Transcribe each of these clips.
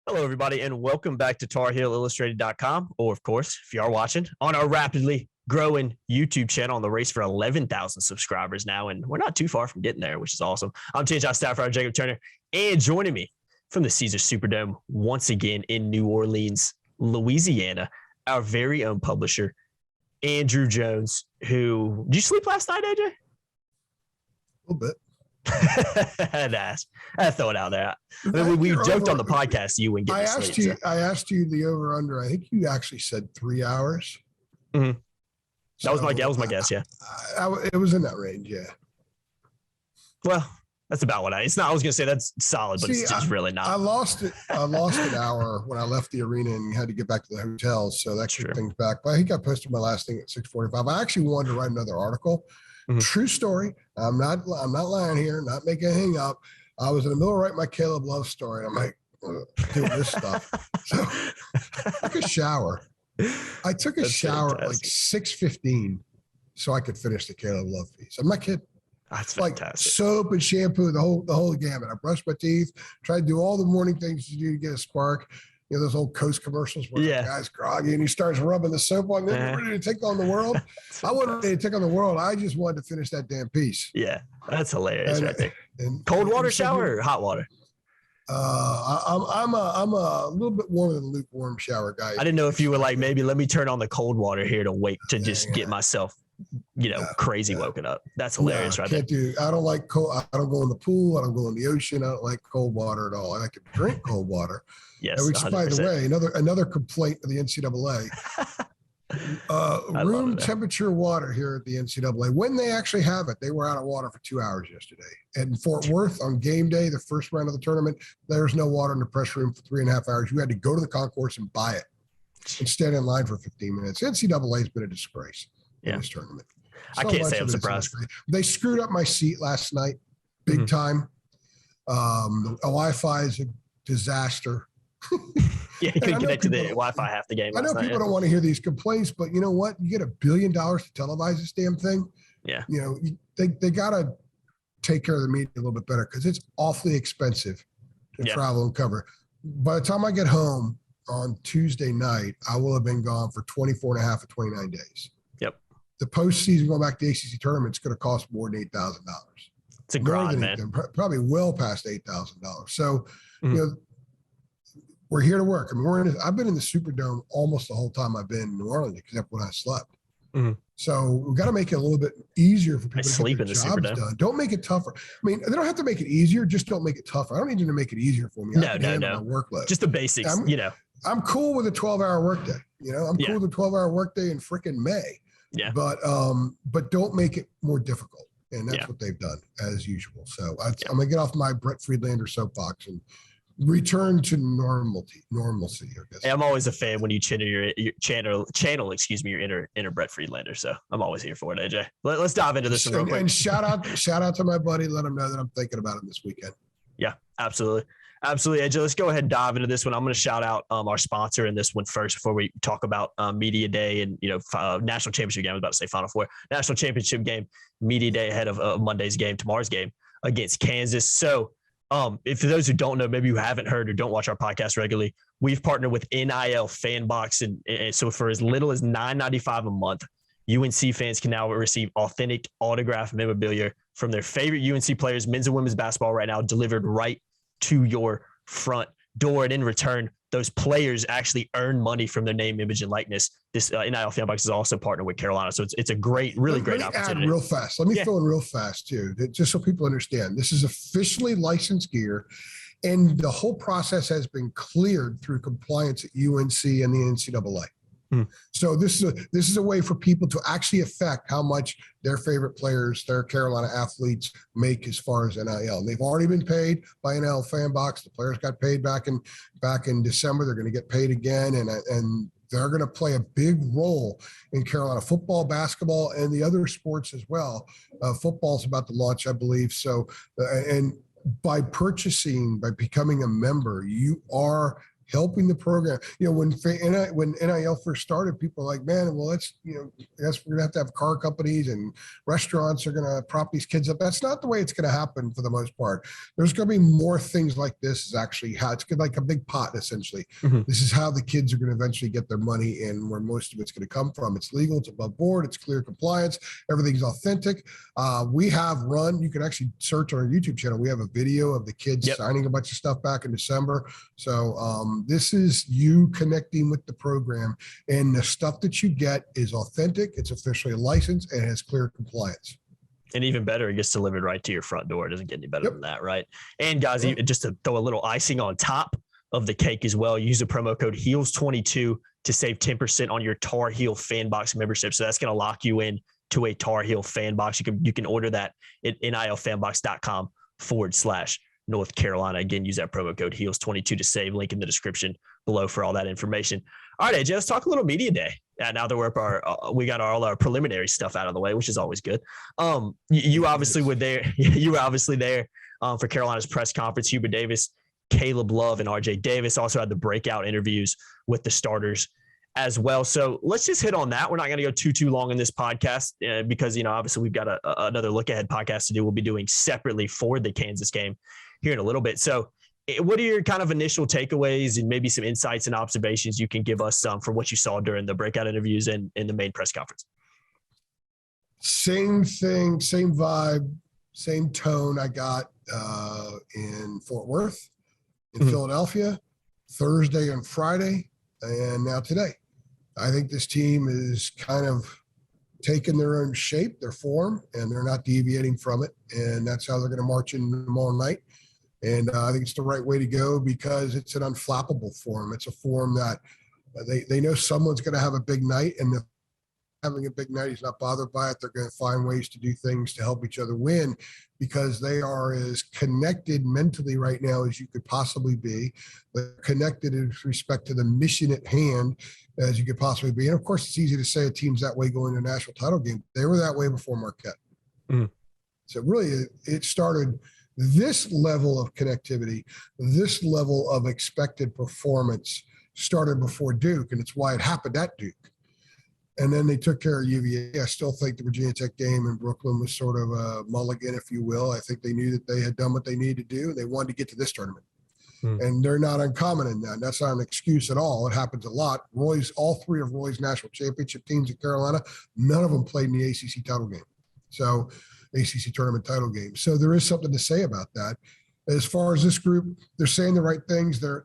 Hello, everybody, and welcome back to TarHeelIllustrated.com, or, of course, if you are watching, on our rapidly growing YouTube channel on the race for 11,000 subscribers now, and we're not too far from getting there, which is awesome. I'm THI staff writer Jacob Turner, and joining me from the Caesars Superdome once again in New Orleans, Louisiana, our very own publisher, Andrew Jones, who – did you sleep last night, AJ? A little bit. I had to ask. I had to throw it out there. I mean, we joked on the podcast you wouldn't get to sleep. I asked you the over-under. I think you actually said 3 hours. Mm-hmm. So that was my guess, yeah. It was in that range, yeah. Well, that's about what it's not. I was going to say that's solid, but it's just really not. I lost an hour when I left the arena and had to get back to the hotel, so that kicked things back. But I think I posted my last thing at 6:45. I actually wanted to write another article. Mm-hmm. True story. I'm not lying here, not making anything up. I was in the middle of writing my Caleb Love story, and I'm like, doing this stuff. So I took a shower. I took a shower at like 6:15 so I could finish the Caleb Love piece. I'm not kidding. That's like fantastic. Soap and shampoo, the whole gamut. I brushed my teeth, tried to do all the morning things you do to get a spark. You know, those old Coast commercials where the guy's groggy and he starts rubbing the soap on them. Ready to take on the world. I wasn't ready to take on the world. I just wanted to finish that damn piece. Yeah, that's hilarious right there. Cold water shower or hot water? I'm a little bit warmer than lukewarm shower guy. I didn't know if you were like, maybe let me turn on the cold water here to wait to just get myself, crazy woken up. That's hilarious right there. I don't like cold. I don't go in the pool. I don't go in the ocean. I don't like cold water at all. I can drink cold water. Yes. Which, by the way, another complaint of the NCAA. Room temperature water here at the NCAA. When they actually have it, they were out of water for 2 hours yesterday. And in Fort Worth on game day, the first round of the tournament, there's no water in the press room for 3.5 hours. You had to go to the concourse and buy it and stand in line for 15 minutes. NCAA has been a disgrace in this tournament. I can't say I'm surprised. They screwed up my seat last night, big time. The Wi-Fi is a disaster. Yeah, you couldn't connect to the Wi-Fi half the game. I know people don't want to hear these complaints, but you know what? You get $1 billion to televise this damn thing. Yeah. You know, they got to take care of the media a little bit better because it's awfully expensive to travel and cover. By the time I get home on Tuesday night, I will have been gone for 24 and a half or 29 days. Yep. The postseason going back to the ACC tournament is going to cost more than $8,000. It's a grind, man. Probably well past $8,000. So, you know, we're here to work. I mean, I've been in the Superdome almost the whole time I've been in New Orleans, except when I slept. So we've got to make it a little bit easier for people to get their jobs done. Don't make it tougher. I mean, they don't have to make it easier. Just don't make it tougher. I don't need you to make it easier for me. No. My workload. Just the basics, I'm cool with a 12-hour workday. I'm cool with a 12-hour workday in freaking May. Yeah. But don't make it more difficult. And that's what they've done as usual. So I'm going to get off my Brett Friedlander soapbox and return to normalcy, I guess. Hey, I'm always a fan when you channel your inner Brett Friedlander. So I'm always here for it, AJ. Let's dive into this one real quick. And shout out to my buddy. Let him know that I'm thinking about him this weekend. Yeah, absolutely. Absolutely, AJ. Let's go ahead and dive into this one. I'm going to shout out our sponsor in this one first before we talk about Media Day and, National Championship game. I was about to say Final Four. National Championship game, Media Day ahead of Monday's game, tomorrow's game against Kansas. So, if for those who don't know, maybe you haven't heard or don't watch our podcast regularly, we've partnered with NIL FanBox. And so for as little as $9.95 a month, UNC fans can now receive authentic autographed memorabilia from their favorite UNC players, men's and women's basketball right now, delivered right to your front door. And in return, those players actually earn money from their name, image, and likeness. This NIL FanBox is also partnered with Carolina. So it's a really great opportunity. Add real fast. Let me fill in real fast too, just so people understand. This is officially licensed gear, and the whole process has been cleared through compliance at UNC and the NCAA. So this is a way for people to actually affect how much their favorite players, their Carolina athletes, make as far as NIL. And they've already been paid by NIL FanBox. The players got paid back in December. They're going to get paid again, and they're going to play a big role in Carolina football, basketball, and the other sports as well. Football's about to launch, I believe. So, and by becoming a member, you are helping the program. When NIL first started, people were like, man, well, we're going to have car companies and restaurants are going to prop these kids up. That's not the way it's going to happen for the most part. There's going to be more things like this is actually how it's like a big pot, essentially. Mm-hmm. This is how the kids are going to eventually get their money and where most of it's going to come from. It's legal, it's above board, it's clear compliance, everything's authentic. We have you can actually search on our YouTube channel. We have a video of the kids signing a bunch of stuff back in December. So this is you connecting with the program, and the stuff that you get is authentic, it's officially licensed, and has clear compliance. And even better, it gets delivered right to your front door. It doesn't get any better than that, right? And guys, just to throw a little icing on top of the cake as well, use the promo code HEELS22 to save 10% on your Tar Heel FanBox membership. So that's going to lock you in to a Tar Heel FanBox. You can order that at nilfanbox.com/North Carolina. Again, use that promo code HEELS22 to save. Link in the description below for all that information. All right, AJ, let's talk a little media day. Now that we're up we got all our preliminary stuff out of the way, which is always good. You obviously were there. You were obviously there for Carolina's press conference. Hubert Davis, Caleb Love, and RJ Davis also had the breakout interviews with the starters as well. So let's just hit on that. We're not going to go too long in this podcast because, obviously we've got another look ahead podcast to do. We'll be doing separately for the Kansas game here in a little bit. So what are your kind of initial takeaways and maybe some insights and observations you can give us from what you saw during the breakout interviews and in the main press conference? Same thing, same vibe, same tone I got in Fort Worth, in Philadelphia, Thursday and Friday, and now today. I think this team is kind of taking their own shape, their form, and they're not deviating from it. And that's how they're going to march in tomorrow night. And I think it's the right way to go because it's an unflappable form. It's a form that they know someone's going to have a big night, and if having a big night, he's not bothered by it. They're going to find ways to do things to help each other win because they are as connected mentally right now as you could possibly be. They're connected with respect to the mission at hand as you could possibly be. And of course, it's easy to say a team's that way going to a national title game. They were that way before Marquette. So really, it started this level of connectivity, this level of expected performance started before Duke, and it's why it happened at Duke. And then they took care of UVA. I still think the Virginia Tech game in Brooklyn was sort of a mulligan, if you will. I think they knew that they had done what they needed to do. They wanted to get to this tournament. And they're not uncommon in that. That's not an excuse at all. It happens a lot. All three of Roy's national championship teams at Carolina, none of them played in the ACC title game. So ACC tournament title game. So there is something to say about that. As far as this group, they're saying the right things. I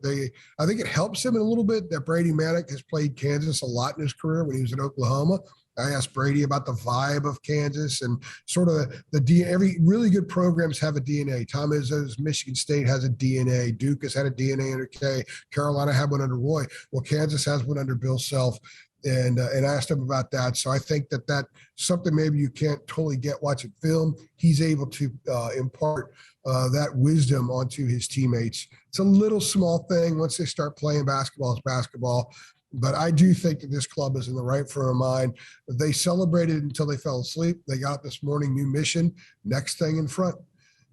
think it helps him in a little bit that Brady Manick has played Kansas a lot in his career when he was in Oklahoma. I asked Brady about the vibe of Kansas and sort of every really good programs have a DNA. Tom Izzo's Michigan State has a DNA. Duke has had a DNA under K. Carolina had one under Roy. Well, Kansas has one under Bill Self. And asked him about that. So I think that's something maybe you can't totally get watching film. He's able to impart that wisdom onto his teammates. It's a little small thing. Once they start playing basketball, it's basketball. But I do think that this club is in the right frame of mind. They celebrated until they fell asleep. They got up this morning, new mission, next thing in front.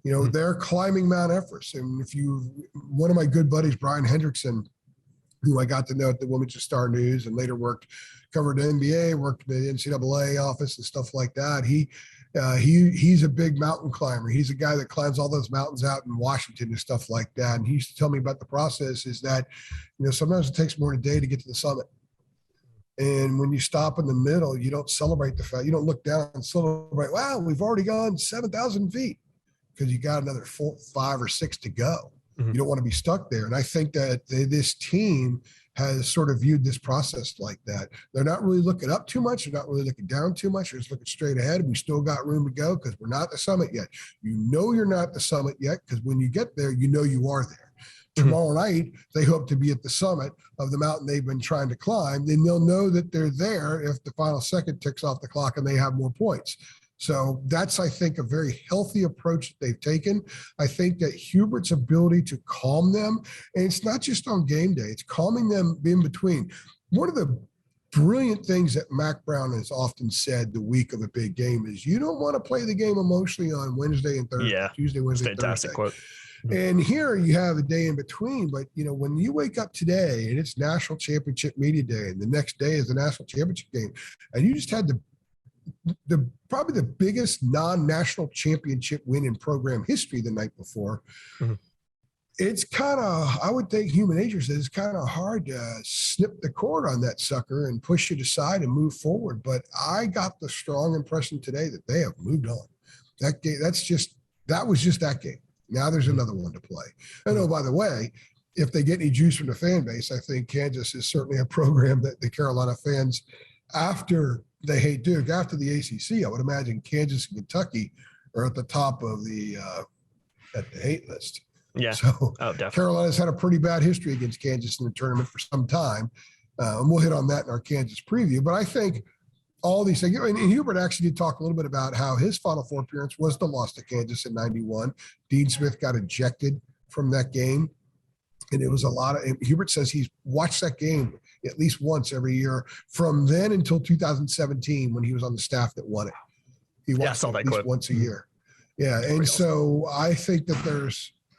They're climbing Mount Everest. And one of my good buddies, Brian Hendrickson, who I got to know at the Women's Star News and later covered the NBA, worked in the NCAA office and stuff like that. He's a big mountain climber. He's a guy that climbs all those mountains out in Washington and stuff like that. And he used to tell me about the process is that, sometimes it takes more than a day to get to the summit. And when you stop in the middle, you don't celebrate the fact, you don't look down and celebrate, wow, we've already gone 7,000 feet because you got another 4, 5, or 6 to go. You don't want to be stuck there. And I think that this team has sort of viewed this process like that. They're not really looking up too much. They're not really looking down too much. They're just looking straight ahead. We still got room to go because we're not at the summit yet. You're not at the summit yet because when you get there, you are there. Tomorrow night, they hope to be at the summit of the mountain they've been trying to climb. Then they'll know that they're there if the final second ticks off the clock and they have more points. So that's, I think, a very healthy approach that they've taken. I think that Hubert's ability to calm them, and it's not just on game day, it's calming them in between. One of the brilliant things that Mac Brown has often said the week of a big game is you don't want to play the game emotionally on Wednesday and Thursday, Tuesday, Wednesday, fantastic Thursday. Quote. And here you have a day in between, but when you wake up today and it's National Championship Media Day and the next day is the National Championship game, and you just had probably the biggest non-national championship win in program history the night before. It's kind of, I would think human nature says it's kind of hard to snip the cord on that sucker and push it aside and move forward. But I got the strong impression today that they have moved on. That game, that was just that game. Now there's another one to play. And oh, by the way, if they get any juice from the fan base, I think Kansas is certainly a program that the Carolina fans, after they hate Duke, after the ACC, I would imagine Kansas and Kentucky are at the top of the hate list. Yeah. So definitely. Carolina's had a pretty bad history against Kansas in the tournament for some time. And we'll hit on that in our Kansas preview. But I think all these things, and Hubert actually did talk a little bit about how his Final Four appearance was the loss to Kansas in 91. Dean Smith got ejected from that game. And it was Hubert says he's watched that game at least once every year from then until 2017 when he was on the staff that won it. He watched it at least once a year. Yeah. And so I think that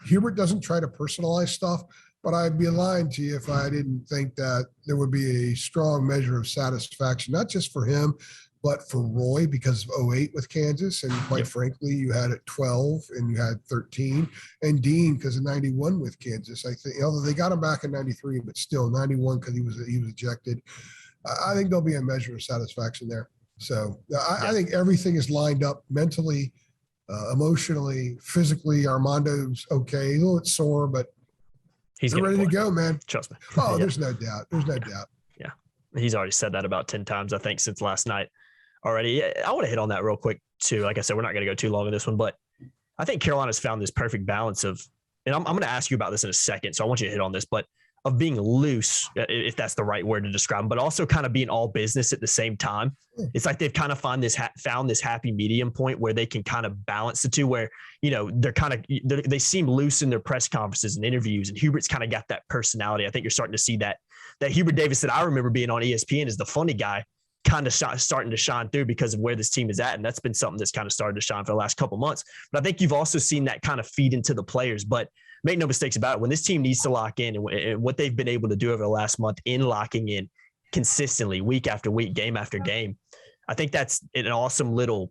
Hubert doesn't try to personalize stuff, but I'd be lying to you if I didn't think that there would be a strong measure of satisfaction, not just for him, but for Roy because of 08 with Kansas. And quite frankly, you had it 12 and you had 13. And Dean because of 91 with Kansas. I think, although they got him back in 93, but still 91 because he was ejected. I think there'll be a measure of satisfaction there. So I think everything is lined up mentally, emotionally, physically. Armando's okay. He's a little sore, but he's ready to go, man. Trust me. Oh, there's no doubt. There's no doubt. Yeah. He's already said that about 10 times, I think, since last night already. I want to hit on that real quick, too. Like I said, we're not going to go too long in this one, but I think Carolina's found this perfect balance of, and I'm going to ask you about this in a second, so I want you to hit on this, but of being loose, if that's the right word to describe them, but also kind of being all business at the same time. It's like they've kind of found this happy medium point where they can kind of balance the two where, they seem loose in their press conferences and interviews, and Hubert's kind of got that personality. I think you're starting to see that Hubert Davis that I remember being on ESPN is the funny guy kind of starting to shine through because of where this team is at. And that's been something that's kind of started to shine for the last couple of months. But I think you've also seen that kind of feed into the players, but make no mistakes about it. When this team needs to lock in and what they've been able to do over the last month in locking in consistently week after week, game after game, I think that's an awesome little,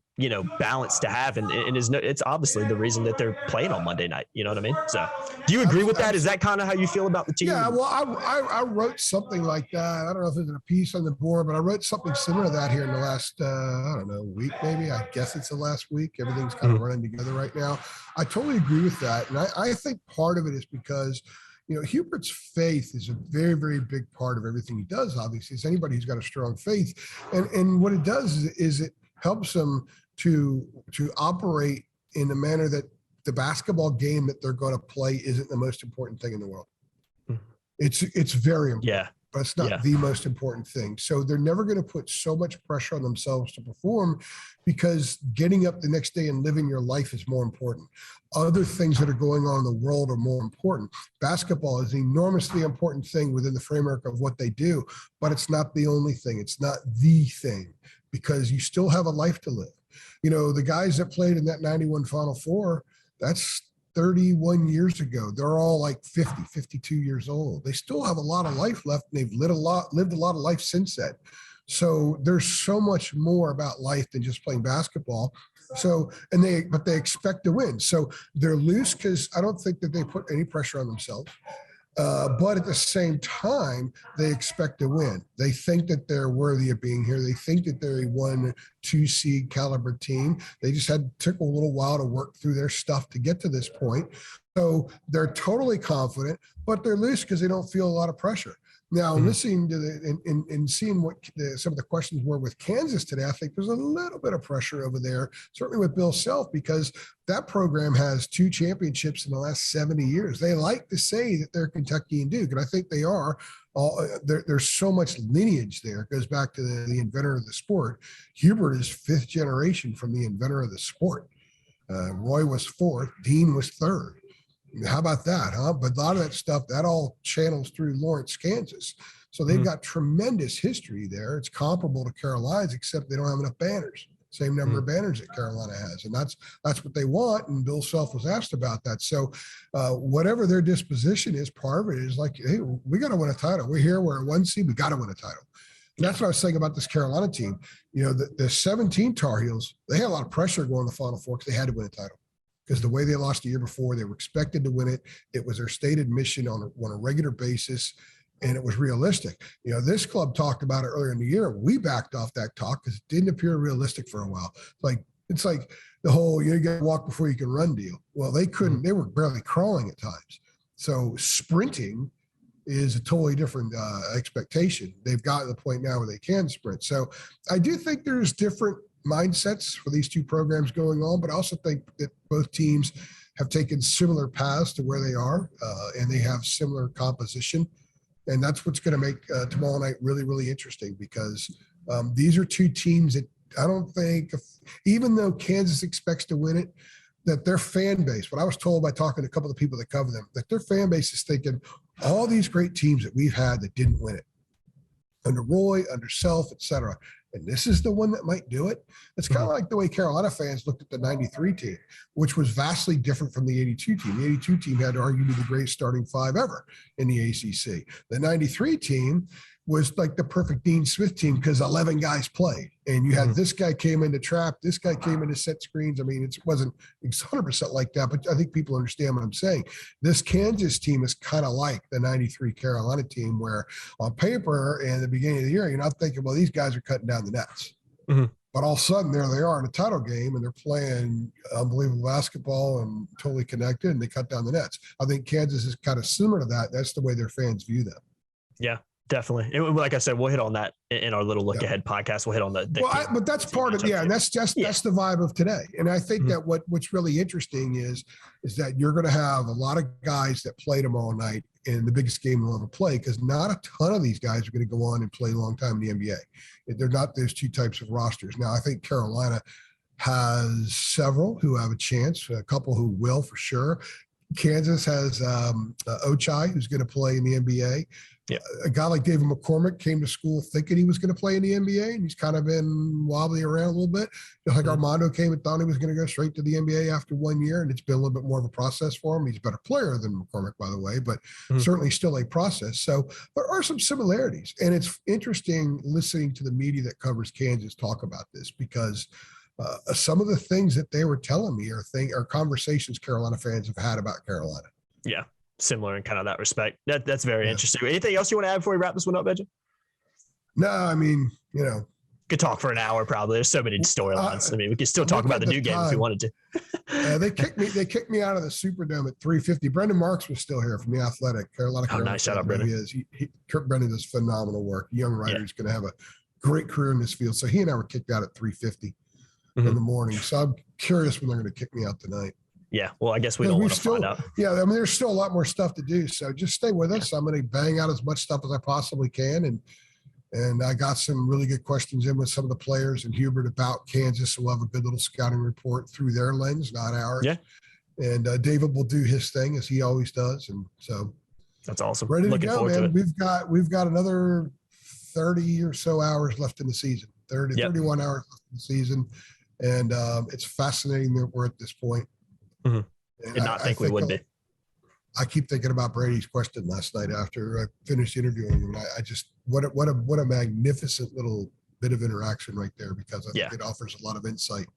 balance to have. And it's obviously the reason that they're playing on Monday night. You know what I mean? So do you agree with that? Is that kind of how you feel about the team? Yeah, well, I wrote something like that. I don't know if it's a piece on the board, but I wrote something similar to that here in the last, week, maybe. I guess it's the last week. Everything's kind of running together right now. I totally agree with that. And I think part of it is because, Hubert's faith is a very, very big part of everything he does, obviously. It's anybody who's got a strong faith. And what it does is it helps them to operate in a manner that the basketball game that they're going to play isn't the most important thing in the world. It's very important. Yeah. But it's not the most important thing. So they're never going to put so much pressure on themselves to perform because getting up the next day and living your life is more important. Other things that are going on in the world are more important. Basketball is an enormously important thing within the framework of what they do, but it's not the only thing. It's not the thing because you still have a life to live. The guys that played in that 91 Final Four, that's 31 years ago. They're all like 50, 52 years old. They still have a lot of life left. And they've lived a lot of life since then. So there's so much more about life than just playing basketball. So, but they expect to win. So they're loose because I don't think that they put any pressure on themselves. But at the same time, they expect to win. They think that they're worthy of being here. They think that they're a 1-2 seed caliber team. They just took a little while to work through their stuff to get to this point. So they're totally confident, but they're loose because they don't feel a lot of pressure. Now, listening to and seeing what some of the questions were with Kansas today, I think there's a little bit of pressure over there, certainly with Bill Self, because that program has 2 championships in the last 70 years. They like to say that they're Kentucky and Duke, and I think they are. There's so much lineage there. It goes back to the inventor of the sport. Hubert is 5th generation from the inventor of the sport. Roy was 4th. Dean was 3rd. How about that, huh? But a lot of that stuff, that all channels through Lawrence, Kansas. So they've got tremendous history there. It's comparable to Carolina's, except they don't have enough banners. same number of banners that Carolina has. And that's what they want. And Bill Self was asked about that. So whatever their disposition is, part of it is like, hey, we got to win a title. We're here. We're at 1 seed. We got to win a title. And that's what I was saying about this Carolina team. You know, the 17 Tar Heels, they had a lot of pressure going to the Final Four because they had to win a title. Because the way they lost the year before, they were expected to win it. It was their stated mission on a regular basis, and it was realistic. You know, this club talked about it earlier in the year. We backed off that talk because it didn't appear realistic for a while. It's like the whole you got to walk before you can run deal. Well, they couldn't. They were barely crawling at times. So sprinting is a totally different expectation. They've gotten to the point now where they can sprint. So I do think there's different mindsets for these two programs going on, but I also think that both teams have taken similar paths to where they are, and they have similar composition. And that's what's going to make tomorrow night really, really interesting, because these are two teams that I don't think, even though Kansas expects to win it, that their fan base, what I was told by talking to a couple of people that cover them, that their fan base is thinking all these great teams that we've had that didn't win it, under Roy, under Self, et cetera, and this is the one that might do it. It's kind of like the way Carolina fans looked at the 93 team, which was vastly different from the 82 team. The 82 team had arguably the greatest starting five ever in the ACC. The 93 team was like the perfect Dean Smith team because 11 guys played. And you had this guy came in to trap, this guy came in to set screens. I mean, it wasn't 100% like that, but I think people understand what I'm saying. This Kansas team is kind of like the 93 Carolina team, where on paper and the beginning of the year, you're not thinking, well, these guys are cutting down the nets. But all of a sudden, there they are in a title game, and they're playing unbelievable basketball and totally connected, and they cut down the nets. I think Kansas is kind of similar to that. That's the way their fans view them. Yeah. Definitely. Like I said, we'll hit on that in our little look ahead podcast. We'll hit on but that's part of, and that's that's the vibe of today. And I think that what's really interesting is that you're going to have a lot of guys that play tomorrow night in the biggest game they'll ever play, because not a ton of these guys are going to go on and play a long time in the NBA. They're not those two types of rosters. Now, I think Carolina has several who have a chance, a couple who will for sure. Kansas has Ochai, who's going to play in the NBA. Yeah. A guy like David McCormick came to school thinking he was going to play in the NBA, and he's kind of been wobbly around a little bit. Just like Armando came and thought he was going to go straight to the NBA after 1 year, and it's been a little bit more of a process for him. He's a better player than McCormick, by the way, but certainly still a process. So there are some similarities, and it's interesting listening to the media that covers Kansas talk about this, because some of the things that they were telling me are conversations Carolina fans have had about Carolina. Yeah. Similar in kind of that respect. That's very interesting. Anything else you want to add before we wrap this one up, Benjamin? No, I mean, could talk for an hour probably. There's so many storylines. I mean, we could still talk about the new game if we wanted to. They kicked me out of the Superdome at 3:50. Brendan Marks was still here from The Athletic. Carolina. Nice shout out, Brendan. Brendan does phenomenal work. Young writer who's going to have a great career in this field. So he and I were kicked out at 3:50 in the morning. So I'm curious when they're going to kick me out tonight. Yeah, well, I guess we don't want to find out. Yeah, I mean, there's still a lot more stuff to do, so just stay with us. I'm going to bang out as much stuff as I possibly can, and I got some really good questions in with some of the players and Hubert about Kansas, so we'll have a good little scouting report through their lens, not ours. Yeah. And David will do his thing as he always does, and so that's awesome. Ready to go, man. We've got another 30 or so hours left in the season. 31 hours left in the season, and it's fascinating that we're at this point. Did not think we would be. I keep thinking about Brady's question last night after I finished interviewing him. And I just what a magnificent little bit of interaction right there, because I think it offers a lot of insight.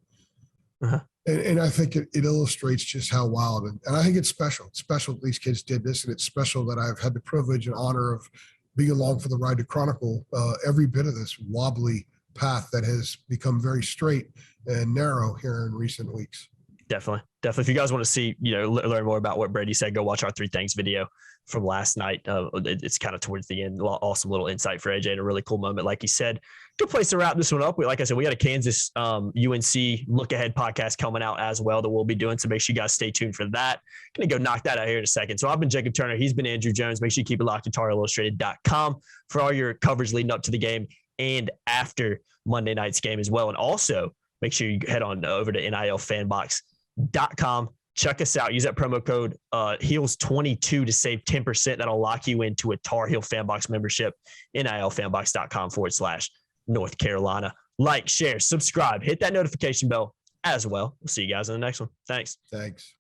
And I think it illustrates just how wild and I think it's special. It's special that these kids did this, and it's special that I've had the privilege and honor of being along for the ride to chronicle every bit of this wobbly path that has become very straight and narrow here in recent weeks. Definitely. If you guys want to see, learn more about what Brady said, go watch our 3 Things video from last night. It's kind of towards the end. Awesome little insight for AJ and a really cool moment. Like he said, good place to wrap this one up. Like I said, we got a Kansas UNC look ahead podcast coming out as well that we'll be doing. So make sure you guys stay tuned for that. Going to go knock that out here in a second. So I've been Jacob Turner. He's been Andrew Jones. Make sure you keep it locked to TarHeelIllustrated.com for all your coverage leading up to the game and after Monday night's game as well. And also make sure you head on over to NIL FanBox.com. Check us out. Use that promo code HEELS22 to save 10%. That'll lock you into a Tar Heel FanBox membership. NILFanBox.com/North Carolina. like, share, subscribe, hit that notification bell as well. We'll see you guys in the next one. Thanks. Thanks.